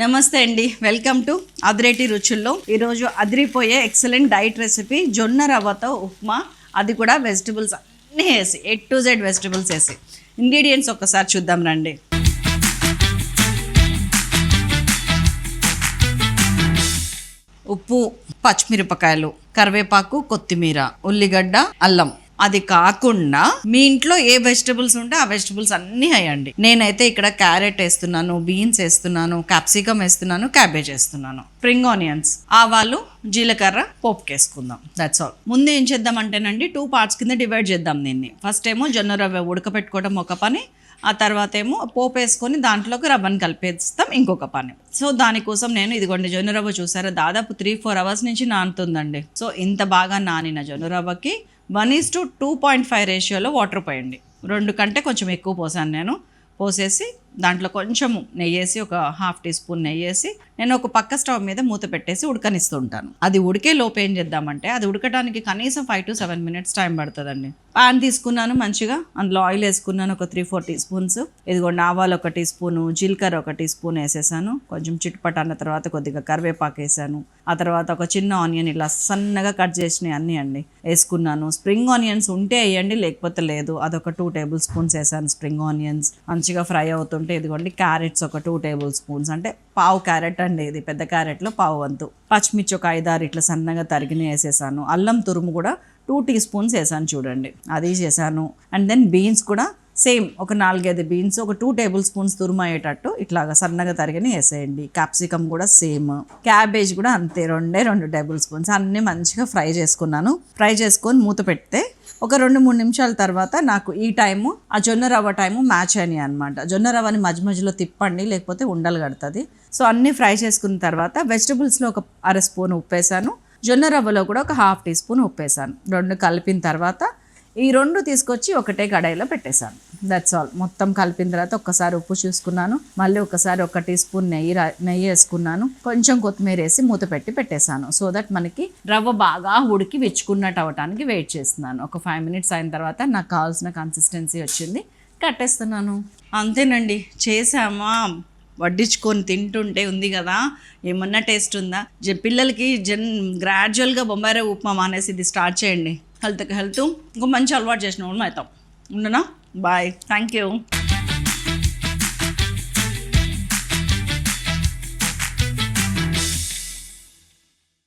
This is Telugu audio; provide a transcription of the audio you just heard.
నమస్తే అండి, వెల్కమ్ టు అదిరేటి రుచుల్లో. ఈరోజు అదిరిపోయే ఎక్సలెంట్ డైట్ రెసిపీ జొన్న రవ్వతో ఉప్మా, అది కూడా వెజిటబుల్స్ అన్నీ వేసి A to Z వెజిటబుల్స్ వేసి. ఇంగ్రీడియంట్స్ ఒక్కసారి చూద్దాం రండి. ఉప్పు, పచ్చిమిరపకాయలు, కరివేపాకు, కొత్తిమీర, ఉల్లిగడ్డ, అల్లం. అది కాకుండా మీ ఇంట్లో ఏ వెజిటబుల్స్ ఉంటే ఆ వెజిటబుల్స్ అన్నీ వేయండి. నేనైతే ఇక్కడ క్యారెట్ వేస్తున్నాను, బీన్స్ వేస్తున్నాను, క్యాప్సికమ్ వేస్తున్నాను, క్యాబేజ్ వేస్తున్నాను, స్ప్రింగ్ ఆనియన్స్, ఆవాలు, జీలకర్ర పోపుకి వేసుకుందాం. That's all. ముందు ఏం చేద్దామంటేనండి 2 parts కింద డివైడ్ చేద్దాం దీన్ని. ఫస్ట్ ఏమో జొన్న రవ్వ ఉడకపెట్టుకోవడం ఒక పని, ఆ తర్వాత ఏమో పోపు వేసుకొని దాంట్లోకి రవ్వను కలిపేస్తాం ఇంకొక పని. సో దానికోసం నేను ఇదిగోండి జొన్న రవ్వ చూసారా, దాదాపు 3-4 hours నుంచి నానుతుందండి. సో ఇంత బాగా నానిన జొన్న రవ్వకి 1:2.5 రేషియోలో వాటర్ పోయండి. 2 కంటే కొంచెం ఎక్కువ పోసాను నేను. పోసేసి దాంట్లో కొంచెం నెయ్యేసి, ఒక 1/2 teaspoon నెయ్యేసి నేను ఒక పక్క స్టవ్ మీద మూత పెట్టేసి ఉడకనిస్తూ ఉంటాను. అది ఉడికే లోపు ఏం చేద్దామంటే, అది ఉడకడానికి కనీసం 5 to 7 minutes టైం పడుతుందండి. పాన్ తీసుకున్నాను మంచిగా, అందులో ఆయిల్ వేసుకున్నాను ఒక 3-4 teaspoons. ఇదిగోండి ఆవాలు 1 teaspoon, జీలకర్ర 1 teaspoon వేసేసాను. కొంచెం చిట్పట్ అన్న తర్వాత కొద్దిగా కరివేపాకు వేసాను. ఆ తర్వాత ఒక చిన్న ఆనియన్ ఇలా సన్నగా కట్ చేసినవి అన్నీ అండి వేసుకున్నాను. స్ప్రింగ్ ఆనియన్స్ ఉంటే వేయండి, లేకపోతే లేదు. అదొక 2 tablespoons వేసాను స్ప్రింగ్ ఆనియన్స్. మంచిగా ఫ్రై అవుతుంటే ఇదిగోండి క్యారెట్స్ ఒక 2 tablespoons, అంటే పావు క్యారెట్ అండి, ఇది పెద్ద క్యారెట్లో పావు వంతు. పచ్చిమిర్చి ఒక 5-6 ఇట్లా సన్నగా తరిగిన వేసేసాను. అల్లం తురుము కూడా 2 teaspoons వేసాను చూడండి, అది చేశాను. అండ్ దెన్ బీన్స్ కూడా సేమ్ ఒక 4-5 బీన్స్ ఒక 2 tablespoons తురుము అయ్యేటట్టు ఇట్లాగా సన్నగా తరిగిన వేసేయండి. క్యాప్సికమ్ కూడా సేమ్, క్యాబేజ్ కూడా అంతే 2 tablespoons. అన్నీ మంచిగా ఫ్రై చేసుకున్నాను. ఫ్రై చేసుకొని మూత పెడితే ఒక 2-3 నిమిషాల తర్వాత నాకు ఈ టైము ఆ జొన్న రవ్వ టైము మ్యాచ్ అయినాయి అనమాట. జొన్న రవ్వని మధ్య మధ్యలో తిప్పండి, లేకపోతే ఉండలు కడుతుంది. సో అన్నీ ఫ్రై చేసుకున్న తర్వాత వెజిటబుల్స్లో ఒక 1/2 spoon ఉప్పు వేసాను. జొన్న రవ్వలో కూడా ఒక 1/2 teaspoon ఉప్పు వేసాను. 2 కలిపిన తర్వాత ఈ 2 తీసుకొచ్చి ఒకటే కడాయిలో పెట్టేశాను. That's all. మొత్తం కలిపిన తర్వాత ఒక్కసారి ఉప్పు చూసుకున్నాను, మళ్ళీ ఒకసారి 1 teaspoon నెయ్యి వేసుకున్నాను. కొంచెం కొత్తిమీర వేసి మూత పెట్టి పెట్టేశాను. సో దట్ మనకి రవ్వ బాగా ఉడికి విచ్చుకున్నట్టు అవ్వటానికి వెయిట్ చేస్తున్నాను. ఒక 5 minutes అయిన తర్వాత నాకు కావాల్సిన కన్సిస్టెన్సీ వచ్చింది, కట్టేస్తున్నాను. అంతేనండి, చేసామా, వడ్డించుకొని తింటుంటే ఉంది కదా, ఏమన్నా టేస్ట్ ఉందా? పిల్లలకి గ్రాడ్యువల్గా బొంబాయి రవ్వ ఉప్మా మానేసి ఇది స్టార్ట్ చేయండి. హెల్త్ ఇంకో మంచి అలవాటు చేసిన అవుతాం. ఉండనా? Bye, thank you.